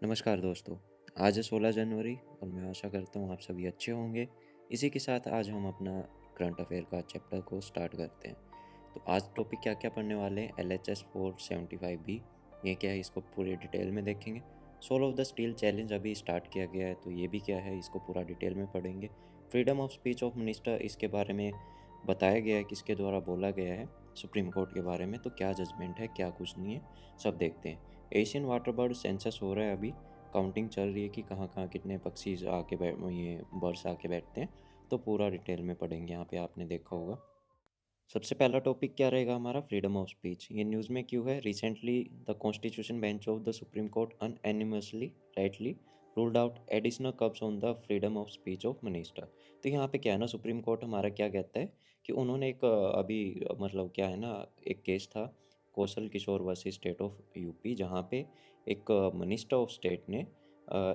नमस्कार दोस्तों। आज है 16 जनवरी और मैं आशा करता हूँ आप सभी अच्छे होंगे। इसी के साथ आज हम अपना करंट अफेयर का चैप्टर को स्टार्ट करते हैं। तो आज टॉपिक क्या क्या पढ़ने वाले हैं, LHS 475B ये क्या है, इसको पूरे डिटेल में देखेंगे। Soul of the steel challenge अभी स्टार्ट किया गया है, तो ये भी क्या है, इसको पूरा डिटेल में पढ़ेंगे। Freedom of speech of minister, इसके बारे में बताया गया है, किसके द्वारा बोला गया है, सुप्रीम कोर्ट के बारे में, तो क्या जजमेंट है क्या कुछ नहीं है, सब देखते हैं। एशियन वाटर बर्ड सेंसस हो रहा है अभी, काउंटिंग चल रही है कि कहाँ कहाँ कितने पक्षी आके बैठ ये बर्ड्स आके बैठते हैं, तो पूरा डिटेल में पढ़ेंगे। यहाँ पे आपने देखा होगा। सबसे पहला टॉपिक क्या रहेगा हमारा, फ्रीडम ऑफ स्पीच। ये न्यूज़ में क्यों है, recently the constitution bench of the Supreme Court unanimously rightly ruled out additional curbs on the freedom of speech of minister. तो यहाँ पे क्या है ना, सुप्रीम कोर्ट हमारा क्या कहता है कि उन्होंने एक मतलब क्या है ना, एक केस था Kaushal Kishore versus state of UP, जहाँ पे एक मिनिस्टर ऑफ स्टेट ने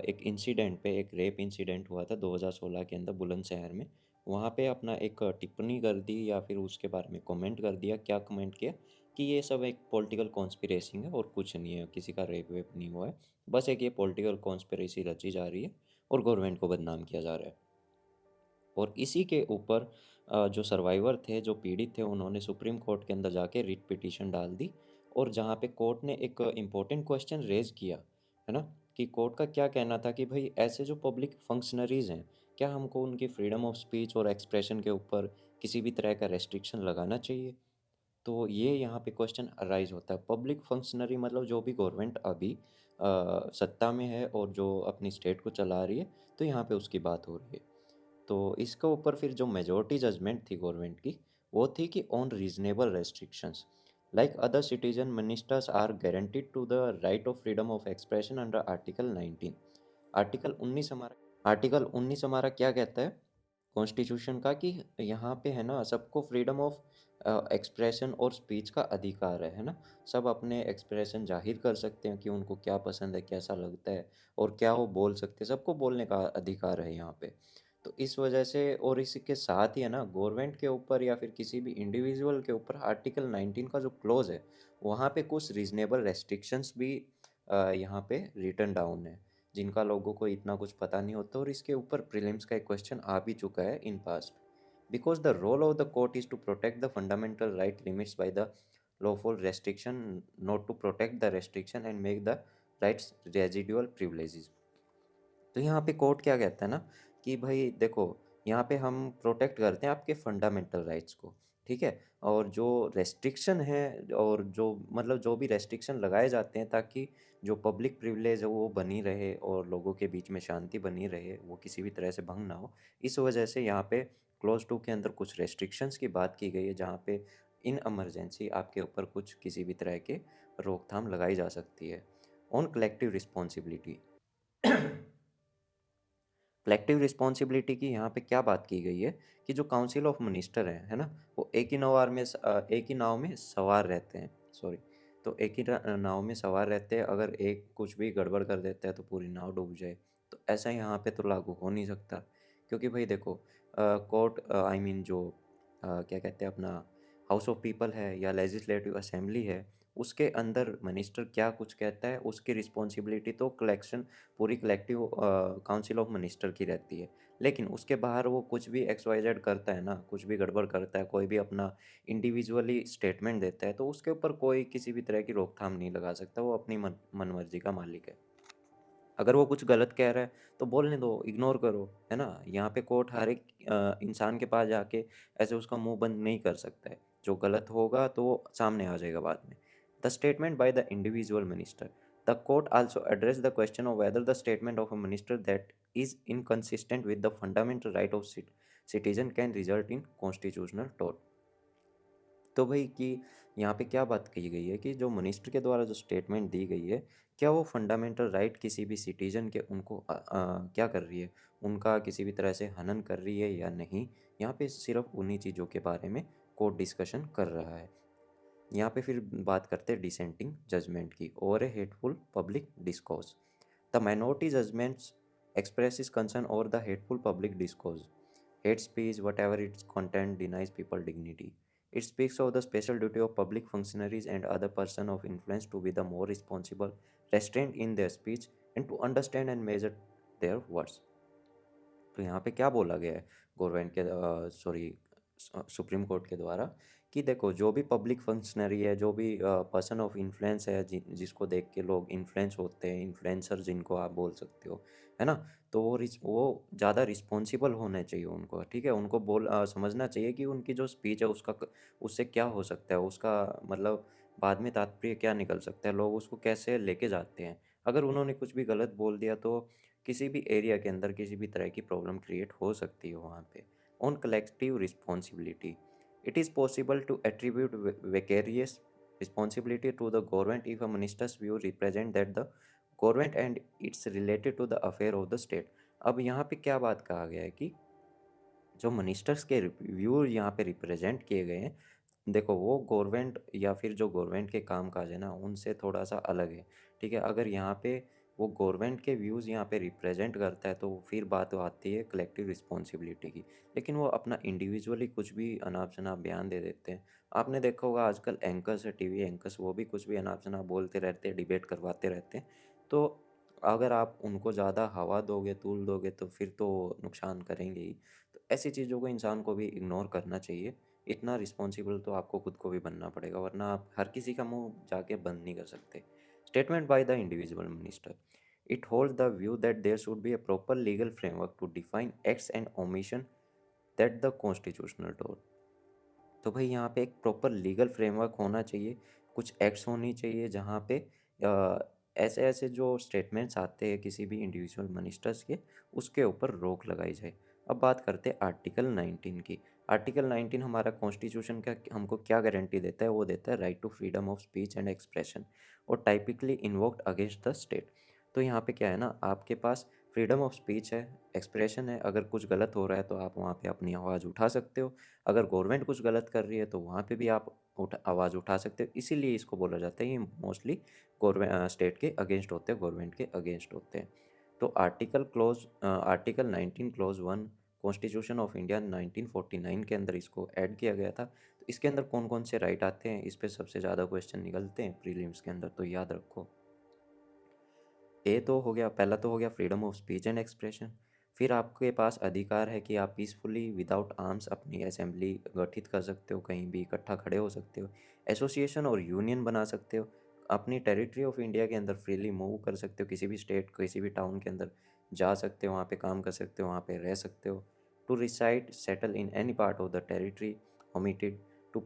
एक इंसिडेंट पे, एक रेप इंसिडेंट हुआ था 2016 के अंदर बुलंदशहर में, वहाँ पे अपना एक टिप्पणी कर दी या फिर उसके बारे में कमेंट कर दिया। क्या कमेंट किया कि ये सब एक पॉलिटिकल कॉन्स्पिरेसी है और कुछ नहीं है, किसी का रेप वेप नहीं हुआ है, बस एक ये पॉलिटिकल कॉन्स्पिरेसी रची जा रही है और गवर्नमेंट को बदनाम किया जा रहा है। और इसी के ऊपर जो सर्वाइवर थे, जो पीड़ित थे, उन्होंने सुप्रीम कोर्ट के अंदर जाके रिट पिटीशन डाल दी। और जहाँ पे कोर्ट ने एक इम्पोर्टेंट क्वेश्चन रेज किया, है ना, कि कोर्ट का क्या कहना था कि भाई ऐसे जो पब्लिक फंक्शनरीज हैं, क्या हमको उनकी फ्रीडम ऑफ स्पीच और एक्सप्रेशन के ऊपर किसी भी तरह का रेस्ट्रिक्शन लगाना चाहिए। तो ये यहाँ पे क्वेश्चन अराइज होता है। पब्लिक फंक्शनरी मतलब जो भी गवर्नमेंट अभी सत्ता में है और जो अपनी स्टेट को चला रही है, तो यहाँ पे उसकी बात हो रही है। तो इसके ऊपर फिर जो मेजॉरिटी जजमेंट थी गवर्नमेंट की, वो थी कि on reasonable restrictions like other citizen ministers are guaranteed to the right of freedom of expression under article 19। Article 19 हमारा क्या कहता है कॉन्स्टिट्यूशन का, कि यहाँ पे है ना, सबको फ्रीडम ऑफ एक्सप्रेशन और स्पीच का अधिकार है ना। सब अपने एक्सप्रेशन जाहिर कर सकते हैं कि उनको क्या पसंद है, कैसा लगता है, और क्या वो बोल सकते हैं, सबको बोलने का अधिकार है यहाँ पे। तो इस वजह से, और इसी के साथ ही है ना, गवर्नमेंट के ऊपर या फिर किसी भी इंडिविजुअल के ऊपर आर्टिकल 19 का जो क्लोज है, वहाँ पे कुछ रीजनेबल रेस्ट्रिक्शंस भी यहाँ पे रिटर्न डाउन है, जिनका लोगों को इतना कुछ पता नहीं होता। और इसके ऊपर प्रीलिम्स का एक क्वेश्चन आ भी चुका है in past. Because the role of the court is to protect the fundamental right limits by the lawful restriction, not to protect the restriction and make the rights residual privileges। तो यहाँ पे court क्या कहता है ना, कि भाई देखो, यहाँ पे हम प्रोटेक्ट करते हैं आपके फंडामेंटल राइट्स को, ठीक है। और जो रेस्ट्रिक्शन है, और जो मतलब जो भी रेस्ट्रिक्शन लगाए जाते हैं ताकि जो पब्लिक प्रिविलेज है वो बनी रहे और लोगों के बीच में शांति बनी रहे, वो किसी भी तरह से भंग ना हो, इस वजह से यहाँ पे क्लोज टू के अंदर कुछ रेस्ट्रिक्शंस की बात की गई है, जहाँ पे इन इमरजेंसी आपके ऊपर कुछ किसी भी तरह के रोकथाम लगाई जा सकती है। On collective responsibility, collective responsibility की यहाँ पे क्या बात की गई है, कि जो काउंसिल ऑफ मिनिस्टर है ना, वो एक ही नाव में सवार रहते हैं, सॉरी। तो एक ही नाव में सवार रहते हैं, अगर एक कुछ भी गड़बड़ कर देता है तो पूरी नाव डूब जाए। तो ऐसा यहाँ पे तो लागू हो नहीं सकता, क्योंकि भाई देखो, कोर्ट आई मीन जो क्या कहते हैं अपना, हाउस ऑफ पीपल है या लेजिस्लेटिव असेंबली है, उसके अंदर मिनिस्टर क्या कुछ कहता है, उसकी रिस्पॉन्सिबिलिटी तो कलेक्शन पूरी कलेक्टिव काउंसिल ऑफ मिनिस्टर की रहती है। लेकिन उसके बाहर वो कुछ भी एक्स वाई जेड करता है ना, कुछ भी गड़बड़ करता है, कोई भी अपना इंडिविजुअली स्टेटमेंट देता है, तो उसके ऊपर कोई किसी भी तरह की रोकथाम नहीं लगा सकता, वो अपनी मन मर्जी का मालिक है। अगर वो कुछ गलत कह रहा है तो बोलने दो, इग्नोर करो, है ना। यहाँ पे कोर्ट हर एक इंसान के पास जाके ऐसे उसका मुंह बंद नहीं कर सकता है। जो गलत होगा तो वो सामने आ जाएगा बाद में। The statement by the individual minister, the court also address the question of whether the statement of a minister that is inconsistent with the fundamental right of citizen can result in constitutional tort. तो भाई कि यहाँ पे क्या बात कही गई है, कि जो मिनिस्टर के द्वारा जो स्टेटमेंट दी गई है, क्या वो फंडामेंटल राइट किसी भी सिटीजन के उनको क्या कर रही है, उनका किसी भी तरह से हनन कर रही है या नहीं। यहाँ पे सिर्फ उन्हीं चीज़ों के बारे में कोर्ट डिस्कशन कर रहा है। यहाँ पे फिर बात करते हैं डिसेंटिंग जजमेंट की, और a hateful public discourse. The minority judgments expresses concern over the hateful public discourse. Hate speech, whatever its content, denies people dignity. It speaks of the special duty of public functionaries and other persons of influence to be the more responsible, restrained in their speech, and to understand and measure their words. तो यहाँ पे क्या बोला गया है government के sorry supreme court के द्वारा कि देखो जो भी पब्लिक फंक्शनरी है, जो भी पर्सन ऑफ इन्फ्लुएंस है, जिसको देख के लोग इन्फ्लुएंस होते हैं, इन्फ्लुएंसर जिनको आप बोल सकते हो, है ना? तो वो ज़्यादा रिस्पॉन्सिबल होने चाहिए उनको, ठीक है? उनको समझना चाहिए कि उनकी जो स्पीच है उससे क्या हो सकता है, उसका मतलब बाद में तात्पर्य क्या निकल सकता है, लोग उसको कैसे लेके जाते हैं। अगर उन्होंने कुछ भी गलत बोल दिया तो किसी भी एरिया के अंदर किसी भी तरह की प्रॉब्लम क्रिएट हो सकती है वहाँ पे। On collective responsibility, it is possible to attribute vicarious responsibility to the government if a minister's view represent that the government and it's related to the affair of the state। अब यहाँ पे क्या बात कहा गया है कि जो मिनिस्टर्स के व्यू यहाँ पे रिप्रेजेंट किए गए हैं, देखो वो गवर्नमेंट या फिर जो गवर्नमेंट के काम-काज है ना, उनसे थोड़ा-सा अलग है, ठीक है? अगर यहाँ पे वो गवर्नमेंट के व्यूज़ यहाँ पे रिप्रेजेंट करता है, तो फिर बात आती है कलेक्टिव रिस्पॉन्सिबिलिटी की। लेकिन वो अपना इंडिविजुअली कुछ भी अनाप-शनाप बयान दे देते हैं। आपने देखा होगा आजकल एंकर्स है, टीवी एंकर्स, वो भी कुछ भी अनाप-शनाप बोलते रहते हैं, डिबेट करवाते रहते हैं। तो अगर आप उनको ज़्यादा हवा दोगे, तूल दोगे, तो फिर तो नुकसान करेंगे ही। तो ऐसी चीज़ों को इंसान को भी इग्नोर करना चाहिए। इतना रिस्पॉन्सिबल तो आपको खुद को भी बनना पड़ेगा, वरना आप हर किसी का मुँह जाके बंद नहीं कर सकते। Statement by the individual minister, it holds the view that there should be a proper legal framework to define acts and omission that the constitutional toll. तो भाई यहाँ पे एक प्रॉपर लीगल फ्रेमवर्क होना चाहिए, कुछ एक्ट्स होनी चाहिए जहाँ पे ऐसे-ऐसे जो स्टेटमेंट्स आते हैं किसी भी इंडिविजुअल मिनिस्टर्स के, उसके ऊपर रोक लगाई जाए। अब बात करते हैं आर्टिकल 19 की। आर्टिकल 19 हमारा कॉन्स्टिट्यूशन का हमको क्या गारंटी देता है? वो देता है right to freedom of speech and expression और typically invoked against the state. तो यहाँ पे क्या है ना, आपके पास फ्रीडम ऑफ स्पीच है, एक्सप्रेशन है, अगर कुछ गलत हो रहा है तो आप वहाँ पे अपनी आवाज़ उठा सकते हो। अगर गवर्नमेंट कुछ गलत कर रही है तो वहाँ पे भी आप आवाज़ उठा सकते हो। इसीलिए इसको बोला जाता है ये मोस्टली स्टेट के अगेंस्ट होते हैं, गवर्नमेंट के अगेंस्ट होते हैं। तो article 19 clause 1 constitution of India 1949 के अंदर इसको ऐड किया गया था। तो इसके अंदर कौन-कौन से राइट आते हैं, इस पे सबसे ज़्यादा क्वेश्चन निकलते हैं प्रीलिम्स के अंदर, तो याद रखो। ए तो हो गया, पहला तो हो गया freedom of speech and expression. फिर आपके पास अधिकार है कि आप पीसफुली विदाउट आर्म्स अपनी असेंबली गठित कर सकते हो, कहीं भी इकट्ठा खड़े हो सकते हो, एसोसिएशन और यूनियन बना सकते हो, अपनी टेरिटरी ऑफ इंडिया के अंदर फ्रीली मूव कर सकते हो, किसी भी स्टेट, किसी भी टाउन के अंदर जा सकते हो, वहाँ पे काम कर सकते हो, वहाँ पे रह सकते हो। To reside settle in any part of the territory omitted, to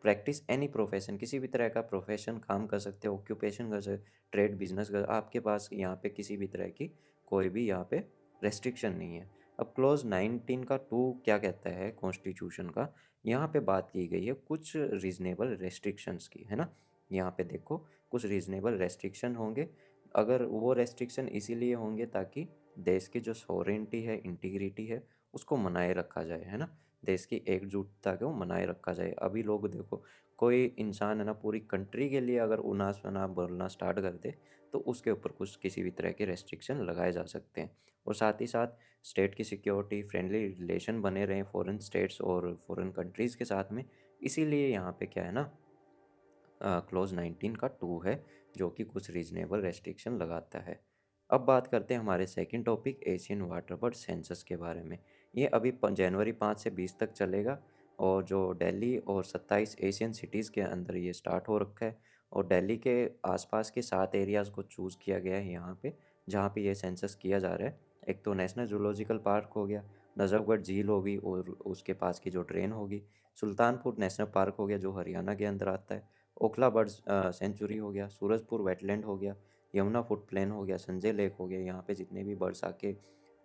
practise any profession, किसी भी तरह का प्रोफेशन काम कर सकते हो, ऑक्यूपेशन कर सकते, ट्रेड बिजनेस कर, आपके पास यहाँ पे किसी भी तरह की कोई भी यहाँ पे रेस्ट्रिक्शन नहीं है। अब क्लॉज 19 का 2 क्या कहता है कॉन्स्टिट्यूशन का, यहाँ पे बात की गई है कुछ रीजनेबल रेस्ट्रिक्शंस की, है ना? यहाँ पे देखो कुछ रीजनेबल रेस्ट्रिक्शन होंगे, अगर वो रेस्ट्रिक्शन इसीलिए होंगे ताकि देश की जो सॉवरेनिटी है, इंटीग्रिटी है, उसको मनाए रखा जाए, है ना? देश की एकजुटता को मनाए रखा जाए। अभी लोग देखो, कोई इंसान है ना पूरी कंट्री के लिए अगर उनास-अनाप बोलना स्टार्ट कर दे, तो उसके ऊपर कुछ किसी भी तरह के रेस्ट्रिक्शन लगाए जा सकते हैं। और साथ ही साथ स्टेट की सिक्योरिटी, फ्रेंडली रिलेशन बने रहें फॉरेन स्टेट्स और फॉरेन कंट्रीज़ के साथ में, इसीलिए यहाँ पे क्या है ना क्लॉज़ 19 का 2 है, जो कि कुछ रीज़नेबल रेस्ट्रिक्शन लगाता है। अब बात करते हैं हमारे second topic Asian water bird census के बारे में। ये अभी जनवरी 5 से 20 तक चलेगा और जो दिल्ली और 27 एशियन सिटीज़ के अंदर ये स्टार्ट हो रखा है और दिल्ली के आसपास के 7 एरियाज़ को चूज़ किया गया है यहाँ पे, जहाँ पे ये सेंसस किया जा रहा है। एक तो नेशनल ज़ूलॉजिकल पार्क हो गया, नज़फ़गढ़ झील होगी और उसके पास की जो ट्रेन होगी, सुल्तानपुर नेशनल पार्क हो गया जो हरियाणा के अंदर आता है, ओखला बर्ड्स सेंचुरी हो गया, सूरजपुर वेटलैंड हो गया, यमुना फुट प्लेन हो गया, संजय लेक हो गया, यहाँ पे जितने भी बर्ड्स आके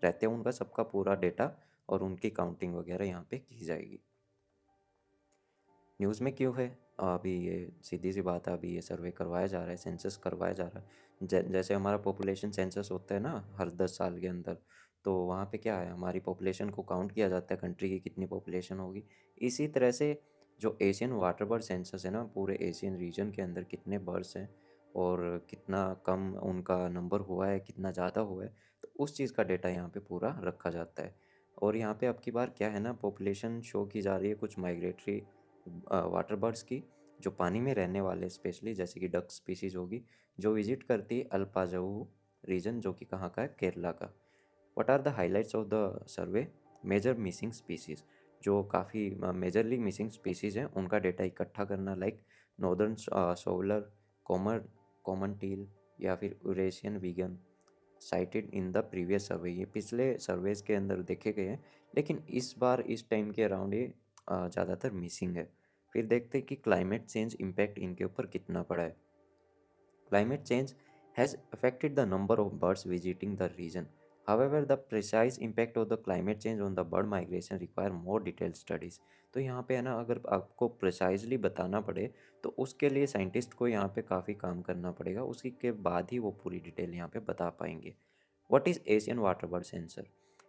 रहते हैं उनका सबका पूरा डेटा और उनकी काउंटिंग वगैरह यहाँ पे की जाएगी। न्यूज़ में क्यों है? अभी ये सीधी-सी बात है, अभी ये सर्वे करवाया जा रहा है, सेंसस करवाया जा रहा है। जैसे हमारा पॉपुलेशन सेंसस होता है ना हर 10 साल के अंदर, तो वहाँ पे क्या है हमारी पॉपुलेशन को काउंट किया जाता है, कंट्री की कितनी पॉपुलेशन होगी। इसी तरह से जो एशियन वाटर बर्ड सेंसस है ना, पूरे एशियन रीजन के अंदर कितने बर्ड्स हैं और कितना कम उनका नंबर हुआ है, कितना ज़्यादा हुआ है, तो उस चीज़ का डेटा यहाँ पे पूरा रखा जाता है। और यहाँ पे अब की बार क्या है ना, पॉपुलेशन शो की जा रही है कुछ माइग्रेटरी वाटर बर्ड्स की, जो पानी में रहने वाले स्पेशली जैसे कि डक स्पीशीज़ होगी, जो विज़िट करती है अल्पाजहू रीजन जो कि कहाँ का है, केरला का। What are the highlights of the survey? Major missing species, जो काफ़ी मेजरली मिसिंग स्पीसीज हैं उनका डेटा इकट्ठा करना, like northern shoveler, common common teal, या फिर Eurasian wigeon, sighted in the previous survey. ये पिछले सर्वेज के अंदर देखे गए हैं, लेकिन इस बार इस टाइम के अराउंड ये ज़्यादातर मिसिंग है। फिर देखते हैं कि क्लाइमेट चेंज इम्पैक्ट इनके ऊपर कितना पड़ा है। Climate change has affected the number of birds visiting the region. However, the precise impact of the climate change on the bird migration require more detailed studies. तो यहाँ पे है ना, अगर आपको प्रिसाइजली बताना पड़े तो उसके लिए साइंटिस्ट को यहाँ पे काफ़ी काम करना पड़ेगा, उसी के बाद ही वो पूरी डिटेल यहाँ पे बता पाएंगे। What is Asian water bird census?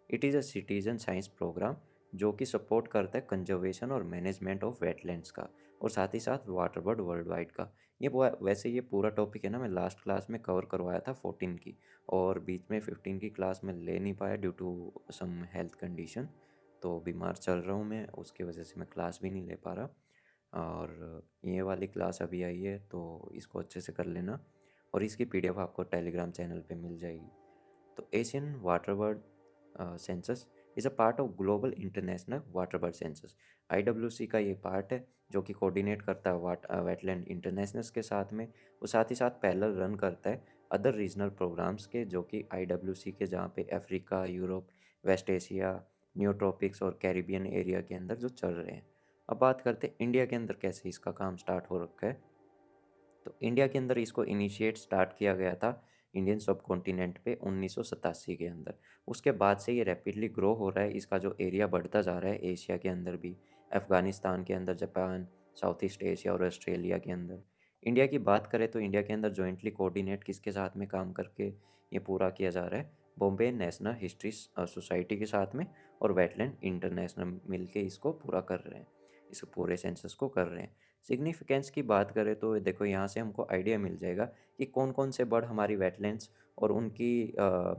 It is a citizen science programme जो कि सपोर्ट करता है कंजर्वेशन और मैनेजमेंट ऑफ वेटलैंड्स का, और साथ ही साथ वाटर बर्ड वर्ल्ड वाइड का। वैसे ये पूरा टॉपिक है ना, मैं लास्ट क्लास में कवर करवाया था 14 की, और बीच में 15 की क्लास में ले नहीं पाया due to some health condition. तो बीमार चल रहा हूँ मैं, उसकी वजह से मैं क्लास भी नहीं ले पा रहा। और ये वाली क्लास अभी आई है तो इसको अच्छे से कर लेना, और इसकी पीडीएफ आपको टेलीग्राम चैनल पे मिल जाएगी। तो Asian water bird census is a part of global international water bird census. IWC का ये पार्ट है जो कि कोऑर्डिनेट करता है वेटलैंड इंटरनेशनल्स के साथ में। वो साथ ही साथ पैरेलल रन करता है अदर रीजनल प्रोग्राम्स के, जो कि आईडब्ल्यूसी के, जहाँ पे अफ्रीका, यूरोप, वेस्ट एशिया, न्यूट्रॉपिक्स और कैरिबियन एरिया के अंदर जो चल रहे हैं। अब बात करते हैं इंडिया के अंदर कैसे इसका काम स्टार्ट हो रखा है। तो इंडिया के अंदर इसको इनिशिएट स्टार्ट किया गया था इंडियन सब कॉन्टिनेंट पे 1987 के अंदर। उसके बाद से ये रैपिडली ग्रो हो रहा है, इसका जो एरिया बढ़ता जा रहा है एशिया के अंदर भी, अफ़गानिस्तान के अंदर, जापान, साउथ ईस्ट एशिया और ऑस्ट्रेलिया के अंदर। इंडिया की बात करें तो इंडिया के अंदर जॉइंटली कोऑर्डिनेट किसके साथ में काम करके ये पूरा किया जा रहा है? बॉम्बे नेशनल हिस्ट्री सोसाइटी के साथ में, और वेटलैंड इंटरनेशनल मिलके इसको पूरा कर रहे हैं, इस पूरे सेंसस को कर रहे हैं। सिग्निफिकेंस की बात करें तो देखो यहाँ से हमको आइडिया मिल जाएगा कि कौन कौन से बर्ड हमारी वेटलैंड्स और उनकी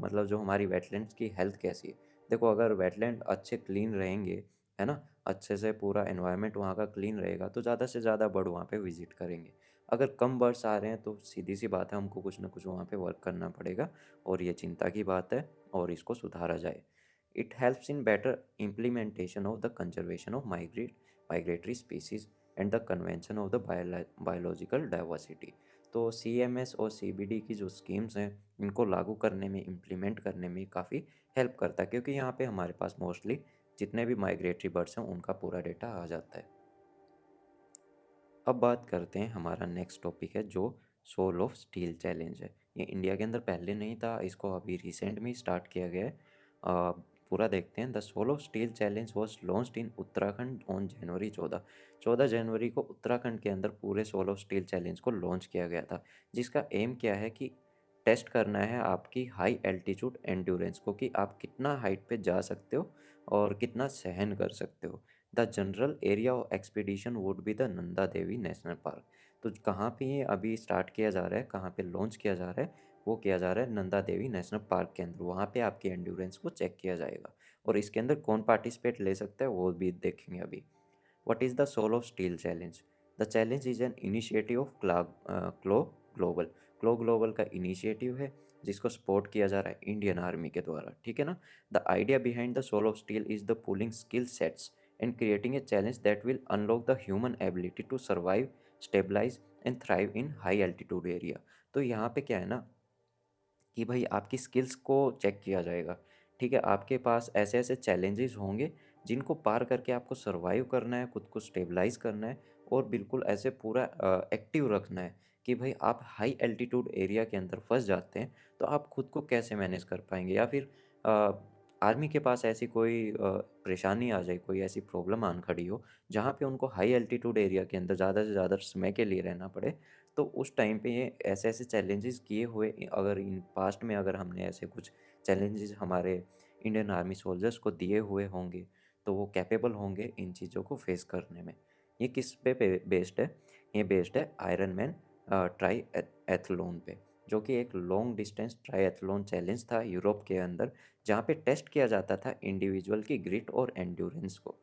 मतलब जो हमारी वेटलैंड्स की हेल्थ कैसी है। देखो अगर वेटलैंड अच्छे क्लीन रहेंगे, है ना, अच्छे से पूरा एनवायरनमेंट वहाँ का क्लीन रहेगा तो ज़्यादा से ज़्यादा बर्ड वहाँ पे विजिट करेंगे। अगर कम बर्ड्स आ रहे हैं तो सीधी सी बात है, हमको कुछ ना कुछ वहाँ पे वर्क करना पड़ेगा, और ये चिंता की बात है, और इसको सुधारा जाए। It helps in better implementation of the conservation of migratory species and the convention of the biological diversity. तो CMS और CBD की जो स्कीम्स हैं इनको लागू करने में, इम्प्लीमेंट करने में काफ़ी हेल्प करता है, क्योंकि यहाँ पे हमारे पास मोस्टली जितने भी माइग्रेटरी बर्ड्स हैं उनका पूरा डेटा आ जाता है। अब बात करते हैं, हमारा नेक्स्ट टॉपिक है जो सोल ऑफ स्टील चैलेंज है। ये इंडिया के अंदर पहले नहीं था, इसको अभी रिसेंट में ही स्टार्ट किया गया है। पूरा देखते हैं। The soul of steel challenge was launched in Uttarakhand on January 14 जनवरी को उत्तराखंड के अंदर पूरे सोल ऑफ स्टील चैलेंज को लॉन्च किया गया था, जिसका एम क्या है कि टेस्ट करना है आपकी हाई एल्टीट्यूड एंड्योरेंस को, कि आप कितना हाइट पे जा सकते हो और कितना सहन कर सकते हो। The general area of expedition would be the Nanda Devi national park. तो कहाँ पे ये अभी स्टार्ट किया जा रहा है, कहाँ पे लॉन्च किया जा रहा है? वो किया जा रहा है नंदा देवी नेशनल पार्क के अंदर। वहाँ पे आपकी एंड्योरेंस को चेक किया जाएगा, और इसके अंदर कौन पार्टिसिपेट ले सकता है वो भी देखेंगे अभी। What is the Soul of Steel Challenge? The challenge is an initiative of Global। क्लो ग्लोबल का इनिशिएटिव है जिसको सपोर्ट किया जा रहा है इंडियन आर्मी के द्वारा, ठीक है ना। The idea behind the soul of steel is the pulling skill sets and creating a challenge that will unlock the human ability to survive, stabilise and thrive in high altitude area. तो यहाँ पे क्या है ना, कि भाई आपकी skills को चेक किया जाएगा, ठीक है। आपके पास ऐसे ऐसे चैलेंजेस होंगे जिनको पार करके आपको सरवाइव करना है, खुद को स्टेबलाइज करना है, और बिल्कुल ऐसे पूरा एक्टिव रखना है कि भाई आप हाई एल्टीट्यूड एरिया के अंदर फंस जाते हैं तो आप खुद को कैसे मैनेज कर पाएंगे, या फिर आर्मी के पास ऐसी कोई परेशानी आ जाए, कोई ऐसी प्रॉब्लम आन खड़ी हो जहाँ पे उनको हाई एल्टीट्यूड एरिया के अंदर ज़्यादा से ज़्यादा समय के लिए रहना पड़े। तो उस टाइम पे ये ऐसे-ऐसे चैलेंजेस किए हुए, अगर इन पास्ट में अगर हमने ऐसे कुछ चैलेंजेस हमारे इंडियन आर्मी सोल्जर्स को दिए हुए होंगे, तो वो कैपेबल होंगे इन चीज़ों को फेस करने में। ये किस पे बेस्ड है? ये बेस्ड है आयरन मैन ट्राई एथलॉन पे, जो कि एक लॉन्ग डिस्टेंस ट्रायथलॉन चैलेंज था यूरोप के अंदर, जहाँ पे टेस्ट किया जाता था इंडिविजुअल की ग्रिट और एंड्योरेंस को।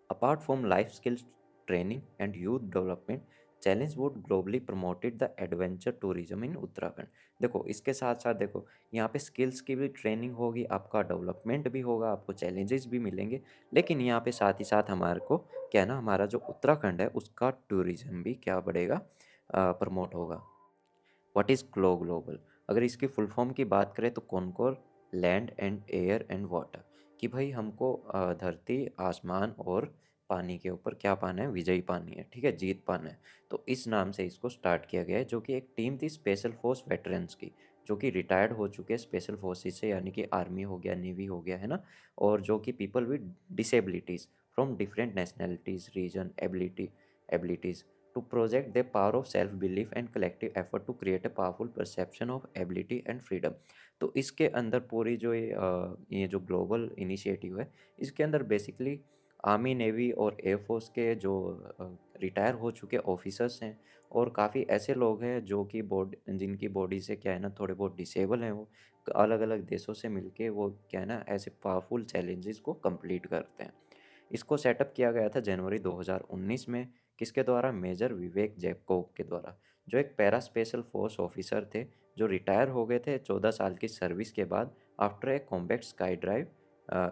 Apart from life skills training and youth development, challenge would globally promoted the adventure tourism in Uttarakhand. देखो इसके साथ साथ देखो यहाँ पे स्किल्स की भी ट्रेनिंग होगी, आपका डेवलपमेंट भी होगा, आपको चैलेंजेस भी मिलेंगे, लेकिन यहाँ पे साथ ही साथ हमारे को क्या है ना, हमारा जो उत्तराखंड है उसका टूरिज्म भी क्या बढ़ेगा, प्रमोट होगा। What is global? अगर इसकी फुल फॉर्म की बात करें तो Concor land and air and water, कि भाई हमको धरती, आसमान और पानी के ऊपर क्या पाना है, विजयी पानी है, ठीक है, जीत पाना है। तो इस नाम से इसको स्टार्ट किया गया है, जो कि एक टीम थी स्पेशल फोर्स वेटरन्स की, जो कि रिटायर्ड हो चुके हैं स्पेशल फोर्सेस से, यानी कि आर्मी हो गया, नेवी हो गया, है ना, और जो कि people with disabilities from different nationalities, region, abilities to project their power of self belief and collective effort to create a powerful perception of ability and freedom। तो इसके अंदर पूरी जो ये जो ग्लोबल इनिशिएटिव है, इसके अंदर बेसिकली आर्मी, नेवी और एयरफोर्स के जो रिटायर हो चुके ऑफिसर्स हैं, और काफ़ी ऐसे लोग हैं जो कि जिनकी बॉडी से क्या है ना, थोड़े बहुत डिसेबल हैं, वो अलग अलग देशों से मिलके वो क्या है ना, ऐसे पावरफुल चैलेंजेस को कंप्लीट करते हैं। इसको सेटअप किया गया था जनवरी 2019 में। किसके द्वारा? मेजर विवेक जैकोब के द्वारा, जो एक पैरा स्पेशल फोर्स ऑफिसर थे, जो रिटायर हो गए थे 14 साल की सर्विस के बाद, after a combat sky drive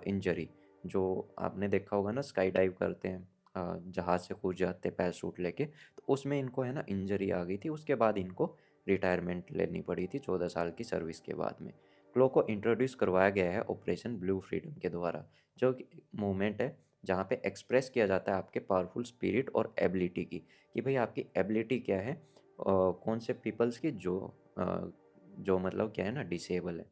injury. जो आपने देखा होगा ना, स्काई डाइव करते हैं, जहाज से कूद जाते हैं पैराशूट लेके, तो उसमें इनको है ना इंजरी आ गई थी, उसके बाद इनको रिटायरमेंट लेनी पड़ी थी 14 साल की सर्विस के बाद में। क्लो को इंट्रोड्यूस करवाया गया है ऑपरेशन ब्लू फ्रीडम के द्वारा, जो मूवमेंट है जहाँ पे एक्सप्रेस किया जाता है आपके पावरफुल स्पिरिट और एबिलिटी की, कि भाई आपकी एबिलिटी क्या है, कौन से पीपल्स की जो मतलब क्या है ना, डिसेबल है,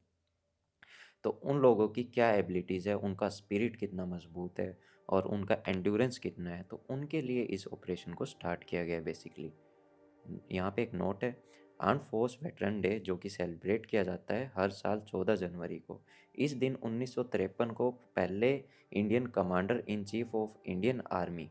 तो उन लोगों की क्या एबिलिटीज़ है, उनका स्पिरिट कितना मजबूत है और उनका एंड्योरेंस कितना है, तो उनके लिए इस ऑपरेशन को स्टार्ट किया गया है बेसिकली। यहाँ पे एक नोट है, आर्म फोर्स वेटरन डे जो कि सेलिब्रेट किया जाता है हर साल 14 जनवरी को। इस दिन 1953 को पहले Indian commander in chief of Indian army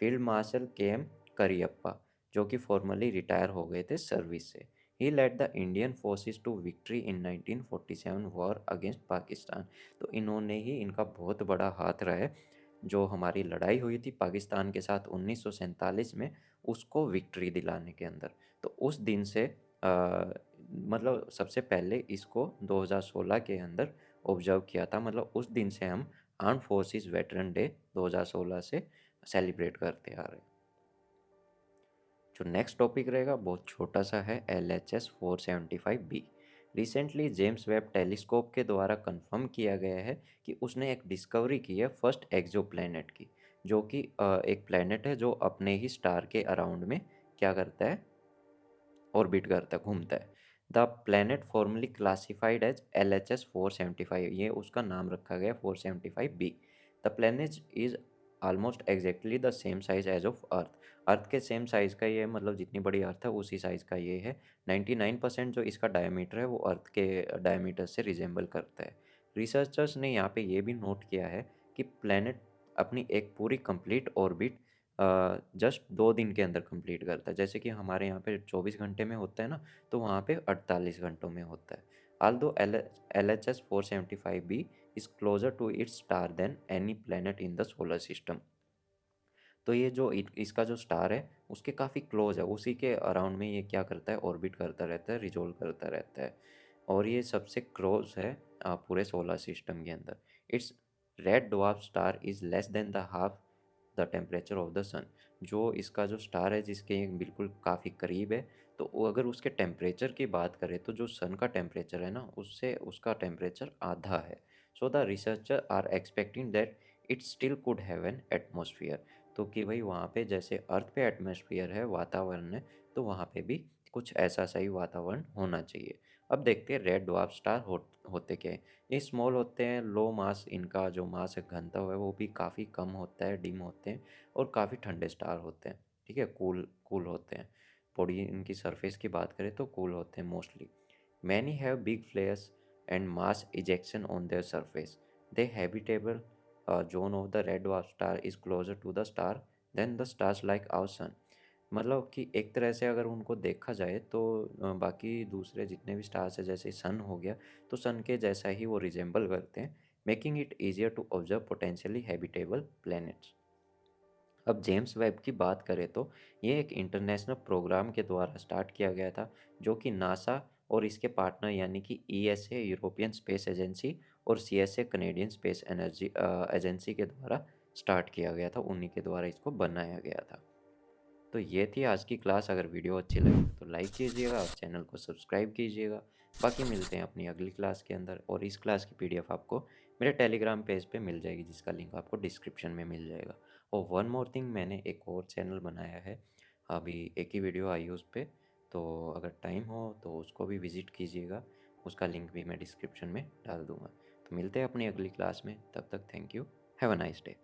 field marshal K M Cariappa, जो कि फॉर्मली रिटायर हो गए थे सर्विस से, he led the Indian forces to victory in 1947 war against Pakistan. तो इन्होंने ही, इनका बहुत बड़ा हाथ रहा है, जो हमारी लड़ाई हुई थी पाकिस्तान के साथ 1947 में, उसको विक्ट्री दिलाने के अंदर। तो उस दिन से मतलब सबसे पहले इसको 2016 के अंदर ऑब्जर्व किया था, मतलब उस दिन से हम आर्म फोर्सेस वेटरन डे 2016 से सेलिब्रेट करते आ रहे हैं। जो नेक्स्ट टॉपिक रहेगा बहुत छोटा सा है, LHS-475b। Recently James Webb telescope के द्वारा कंफर्म किया गया है कि उसने एक डिस्कवरी की है फर्स्ट एक्सो की, जो कि एक प्लेनेट है जो अपने ही स्टार के अराउंड में क्या करता है, ऑर्बिट करता है, घूमता है। The planet formally classified as LHS-475, ये उसका नाम रखा गया 475b। The planet is almost exactly the same size as of earth. Earth के सेम साइज का ये, मतलब जितनी बड़ी अर्थ है उसी साइज का ये है। 99% जो इसका डायमीटर है वो अर्थ के डायमीटर से रिजेंबल करता है। रिसर्चर्स ने यहाँ पे ये भी नोट किया है कि प्लैनेट अपनी एक पूरी कंप्लीट ऑर्बिट जस्ट 2 दिन के अंदर कंप्लीट करता है। जैसे कि हमारे यहाँ पे 24 घंटे में होता है ना, तो वहाँ पे 48 घंटों में होता है। Although LHS-475b is closer to its star than any planet in the solar system। तो ये जो इसका जो स्टार है उसके काफ़ी क्लोज है, उसी के अराउंड में ये क्या करता है, ऑर्बिट करता रहता है, रिजोल्व करता रहता है, और ये सबसे क्लोज है पूरे सोलर सिस्टम के अंदर। Its red dwarf star is less than the half the temperature of the sun. जो इसका जो स्टार है जिसके बिल्कुल काफ़ी करीब है, तो वो अगर उसके टेम्परेचर की बात करें तो जो सन का टेम्परेचर है ना, उससे उसका टेम्परेचर आधा है। So the researcher are expecting that it still could have an atmosphere. तो कि भाई वहाँ पे जैसे अर्थ पे एटमॉस्फेयर है, वातावरण है, तो वहाँ पे भी कुछ ऐसा सही वातावरण होना चाहिए। अब देखते हैं रेड ड्वार्फ स्टार होते क्या हैं। ये स्मॉल होते हैं, लो मास, इनका जो मास है, घनत्व है, वो भी काफ़ी कम होता है, डिम होते हैं, और काफ़ी ठंडे स्टार होते हैं, ठीक है, कूल कूल होते हैं। बॉडी इनकी सरफेस की बात करें तो कूल होते हैं mostly. Many have big फ्लेयर्स and mass ejection on their surface. They habitable zone of the red dwarf star is closer to the star than the stars like our sun। मतलब कि एक तरह से अगर उनको देखा जाए तो बाकी दूसरे जितने भी स्टार्स है, जैसे सन हो गया, तो सन के जैसा ही वो रिजेंबल करते हैं, making it easier to observe potentially habitable planets. अब जेम्स वेब की बात करें तो ये एक इंटरनेशनल प्रोग्राम के द्वारा स्टार्ट किया गया था, जो कि नासा और इसके पार्टनर यानी कि ईएसए यूरोपियन स्पेस एजेंसी और CSA Canadian space energy agency के द्वारा स्टार्ट किया गया था। उन्हीं के द्वारा इसको बनाया गया था। तो ये थी आज की क्लास। अगर वीडियो अच्छी लगी तो लाइक कीजिएगा और चैनल को सब्सक्राइब कीजिएगा। बाकी मिलते हैं अपनी अगली क्लास के अंदर, और इस क्लास की पीडीएफ आपको मेरे टेलीग्राम पेज पे मिल जाएगी, जिसका लिंक आपको डिस्क्रिप्शन में मिल जाएगा। और वन मोर थिंग, मैंने एक और चैनल बनाया है, अभी एक ही वीडियो आई है उस पर, तो अगर टाइम हो तो उसको भी विज़िट कीजिएगा। उसका लिंक भी मैं डिस्क्रिप्शन में डाल दूँगा। तो मिलते हैं अपनी अगली क्लास में, तब तक thank you. Have a nice day.